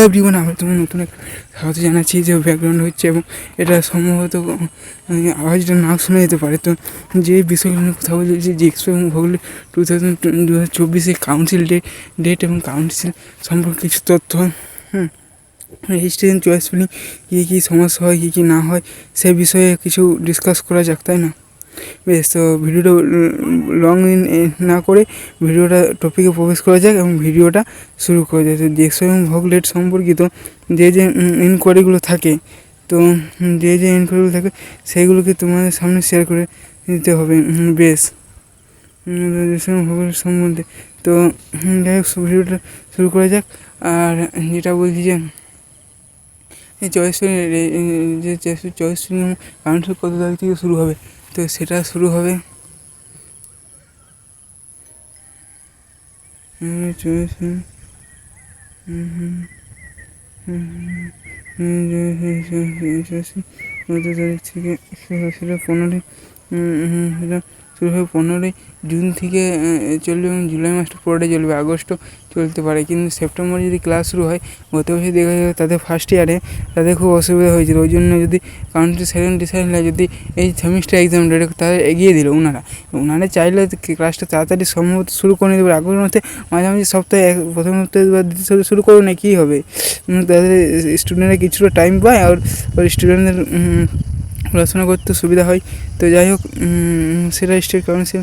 Everyone, আমি তোমার নতুন একটা স্বাগত জানাচ্ছি। যে ব্যাকগ্রাউন্ড হচ্ছে এবং এটা সম্ভবত আওয়াজটা না শোনা যেতে পারে। তো যে বিষয়গুলো নিয়ে কথা বলছি যে জিএক্সপো এবং ভূগোল 2024 কাউন্সিল ডেট এবং কাউন্সিল সম্পর্কে কিছু তথ্য, রেজিস্ট্রেশন, চয়েস ফিলিং, কী কী সমস্যা হয়, কী কী না হয়, সে বিষয়ে কিছু ডিসকাস করা যাক, তাই না? বেশ, তো ভিডিওটা লং না করে ভিডিওটা টপিকে প্রবেশ করা যাক এবং ভিডিওটা শুরু করা যায়। তো জিএক্সপো এবং ভূগোলের সম্পর্কিত যে ইনকোয়ারিগুলো থাকে, তো যে ইনকোয়ারিগুলো থাকে সেইগুলোকে তোমাদের সামনে শেয়ার করে দিতে হবে। বেশ, ভূগোলের সম্বন্ধে তো যাই হোক, ভিডিওটা শুরু করা যাক। আর যেটা বলছি যে চয়েস কাউন্সিল কত তারিখ থেকে শুরু হবে, তো সেটা শুরু হবে কত তারিখ থেকে সেটা 15ই জুন থেকে চলবে এবং জুলাই মাসটা পুরোটাই চলবে, আগস্টও চলতে পারে। কিন্তু সেপ্টেম্বরে যদি ক্লাস শুরু হয়, গত বছর দেখা যাবে তাদের ফার্স্ট ইয়ারে তাদের খুব অসুবিধা হয়েছিল। ওই জন্য যদি কাউন্সিল সেকেন্ড ডিসাইড হয়, যদি এই সেমিস্টার এক্সাম ডেট তাদের এগিয়ে দিল ওনারা চাইলে ক্লাসটা তাড়াতাড়ি সম্ভবত শুরু করে নিতে পারে। আগের মধ্যে মাঝামাঝি সপ্তাহে প্রথম সপ্তাহে বা দ্বিতীয় সপ্তাহে শুরু করবে না, কী হবে, তাদের স্টুডেন্টরা কিছুটা টাইম পায় আর স্টুডেন্টদের পড়াশোনা করতে সুবিধা হয়। তো যাই হোক, সেটা স্টেট কাউন্সিল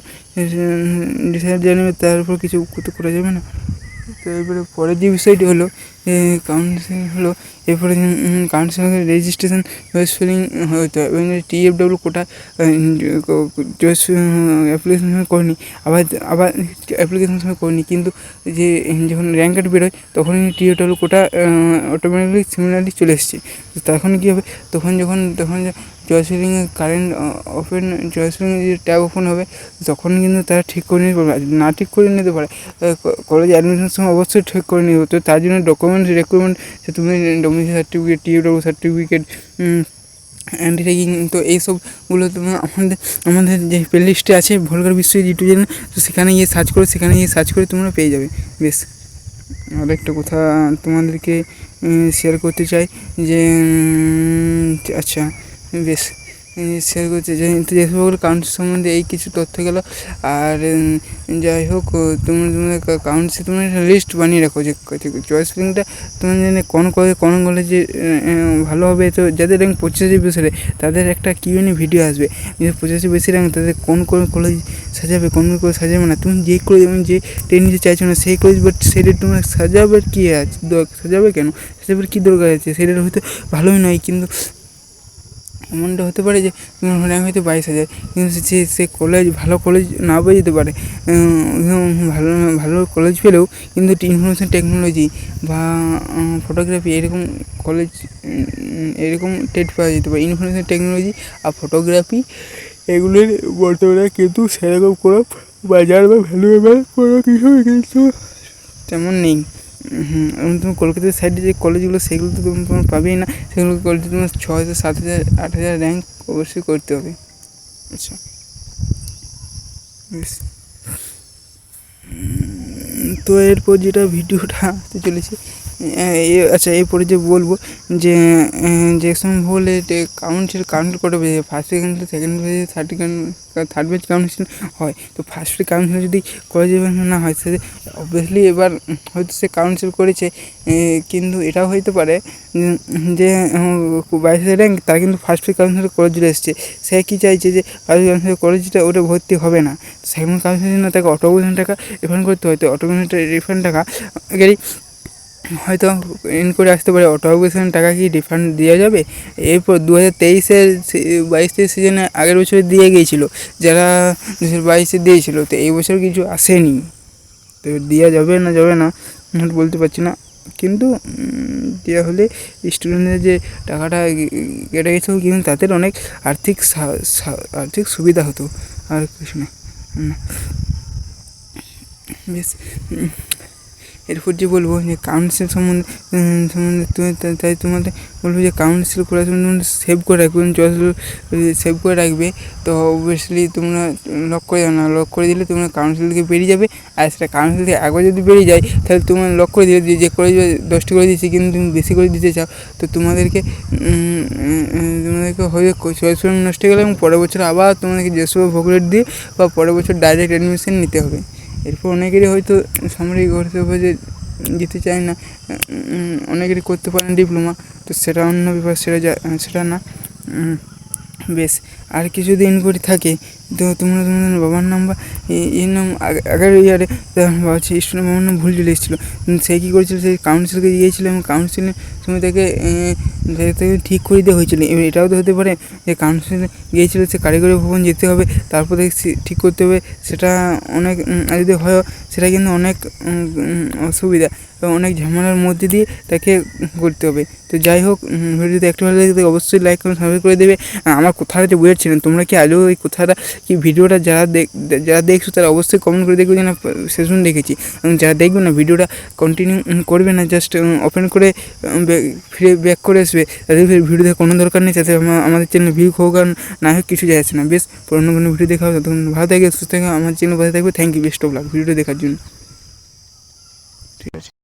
ডিসাইড জানাবে, তার উপর কিছু করা যাবে না। তো এরপরে পরের যে বিষয়টি হলো কাউন্সিল হলো, এরপরে কাউন্সিলের রেজিস্ট্রেশন, চয়েস ফিলিং হতে হয় এবং TFW কোটা চয়েস অ্যাপ্লিকেশন সময় করিনি, আবার অ্যাপ্লিকেশন সময় করিনি, কিন্তু যে যখন র্যাঙ্ক কার্ড বেরোয় তখনই TFW কোটা অটোমেটিকলি সিমিলারলি চলে এসেছে। তো তখন কী হবে, তখন চয়েস ফিলিংয়ে কারেন্ট ওপেন, চয়েস ফিলিং যে ট্যাব ওপেন হবে তখন কিন্তু তারা ঠিক করে নিতে পারবে। না ঠিক করে নিতে পারে, কলেজে অ্যাডমিশনের সময় অবশ্যই ঠিক করে নিতে হবে। তো তার জন্য ডকুমেন্টস রিকোয়ারমেন্ট, সে তুমি domicile certificate, TFW certificate, anti ragging, তো এইসবগুলো তোমার আমাদের যে প্লে লিস্টে আছে ভূগোল বিষয়ে ইউটিউব চ্যানেল, তো সেখানে গিয়ে সার্চ করে তোমরা পেয়ে যাবে। বেশ, আরেকটা কথা তোমাদেরকে শেয়ার করতে চাই যে আচ্ছা, বেশ, শেয়ার করতে চাই যেসবগুলো কাউন্সিল সম্বন্ধে এই কিছু তথ্য গেল। আর যাই হোক, তোমাদের কাউন্সিল তোমার একটা লিস্ট বানিয়ে রাখো যে চয়েস ফিলিংটা তোমার জানে কোন কলেজে ভালো হবে। তো যাদের র্যাঙ্ক 85 বেশি তাদের একটা কিউএনএ ভিডিও আসবে, যে 85 বেশি র্যাঙ্ক তাদের কোন কলেজ সাজাবে, কোন কলেজ সাজাবে না। তুমি যে কলেজ যে ট্রেন নিতে চাইছো না সেই কলেজ, বাট সেটা তোমার সাজাবে কী আছে, সাজাবে কেন, সাজাবার কী দরকার আছে, সেটা হয়তো ভালোই নয়, কিন্তু এমনটা হতে পারে যে তোমার র্যাঙ্ক হয়তো 22,000, কিন্তু সে কলেজ ভালো কলেজ না পেয়ে যেতে পারে। ভালো কলেজ পেলেও কিন্তু ইনফরমেশন টেকনোলজি বা ফটোগ্রাফি এরকম কলেজ, এরকম টেট পাওয়া যেতে পারে। ইনফরমেশন টেকনোলজি আর ফটোগ্রাফি এগুলোর বর্তমানে কিন্তু সেরকম কোনো বাজার বা ভ্যালুয়েবল কোনো কিছু কিন্তু তেমন নেই। এবং তুমি কলকাতার সাইডে যে কলেজগুলো সেগুলো তো তোমার পাবেই না, সেগুলো কলেজে তোমার 6,000, 7,000, 8,000 র্যাঙ্ক অবশ্যই করতে হবে। আচ্ছা, বেশ, তো এরপর যেটা ভিডিওটা আসতে চলেছে, আচ্ছা এরপরে যে বলবো যে সময় হলে কাউন্সিল করে ফার্স্ট সেকেন্ড থার্ড বেজ কাউন্সিল হয়। তো ফার্স্ট কাউন্সিল যদি কলেজে না হয়, সে অবভিয়াসলি এবার হয়তো সে কাউন্সিল করেছে, কিন্তু এটাও হইতে পারে যে 22,000 র্যাঙ্ক তার কিন্তু ফার্স্ট কাউন্সিল কলেজ চলে এসছে, সে কী চাইছে যে ফার্স্ট কাউন্সিল কলেজটা ওটা ভর্তি হবে না, সেকেন্ড কাউন্সিলের জন্য তাকে অটোমেশন টাকা রিফান্ড করতে হয়। তো অটোমেশন রিফান্ড টাকা হয়তো করে আসতে পারে, অটোমেশন টাকা কি রিফান্ড দেওয়া যাবে। এরপর 2023-22 সিজনে আগের বছরে দিয়ে গিয়েছিলো, যারা 2022 দিয়েছিল, তো এই বছর কিছু আসেনি, তো দেওয়া যাবে না বলতে পারছি না, কিন্তু দেওয়া হলে স্টুডেন্টদের যে টাকাটা কেটে গেছে কিন্তু তাদের অনেক আর্থিক সুবিধা হতো, আর কিছু না। বেশ, এরপর যে বলবো যে কাউন্সিল সম্বন্ধে তাই তোমাদের বলবো যে কাউন্সিল করার সময় তোমরা সেভ করে রাখবে, সেভ করে রাখবে। তো অবভিয়াসলি তোমরা লক করে যাও না, লক করে দিলে তোমরা কাউন্সিল থেকে বেরিয়ে যাবে। আর সেটা কাউন্সিল থেকে একবার যদি বেরিয়ে যায় তাহলে তোমরা লক করে দিলে যে কলেজ 10টি করে দিচ্ছি কিন্তু তুমি বেশি করে দিতে চাও, তো তোমাদেরকে হয়ে চয়েস নষ্ট হয়ে গেলে এবং পরের বছর আবার তোমাদেরকে যে সব ভোগরেট দিয়ে বা পরের বছর ডাইরেক্ট অ্যাডমিশন নিতে হবে। এরপর অনেকেরই হয়তো সামরিক ঘরতে হবে যে যেতে চায় না, অনেকেরই করতে পারেন ডিপ্লোমা, তো সেটা অন্য ব্যাপার, সেটা না। বেশ, আর কিছুদিন করে থাকে তো তোমরা তোমাদের বাবার নাম বা এর নাম আগের ইয়ারে ভাবছি স্টুডেন্ট বাবার নাম ভুল চলে এসেছিলো। সে কী করেছিল, সেই কাউন্সিলকে গিয়েছিলো এবং কাউন্সিলের সময় তাকে ঠিক করে দেওয়া হয়েছিলো। এবার এটাও তো হতে পারে যে কাউন্সিলে গিয়েছিলো, সে কারিগরি ভবন যেতে হবে, তারপর দেখে ঠিক করতে হবে। সেটা অনেক যদি হয় সেটা কিন্তু অনেক অসুবিধা এবং অনেক ঝামেলার মধ্যে দিয়ে তাকে করতে হবে। তো যাই হোক, ভিডিওতে একটু ভালো লাগে অবশ্যই লাইক করে সাবস্ক্রাইব করে দেবে। আমার কথাটা যে বুঝেছিলেন তোমরা কি আজও এই কথাটা কি ভিডিওটা যারা দেখছো তারা অবশ্যই কমেন্ট করে দেখবে যে না সেশন দেখেছি, এবং যারা দেখবে না ভিডিওটা কন্টিনিউ করবে না, জাস্ট ওপেন করে ফিরে ব্যাক করে আসবে, তাদের ভিডিও দেখার কোনো দরকার নেই। যাতে আমাদের চ্যানেল ভিউ হোক আর না হোক কিছু যায় আসে না। বেশ, পুরোনো কোনো ভিডিও দেখা হবে, তখন ভালো থাকে সুস্থ থাকে, আমার চ্যানেল ভালো থাকবে। Thank you, best of luck ভিডিওটা দেখার জন্য। ঠিক আছে।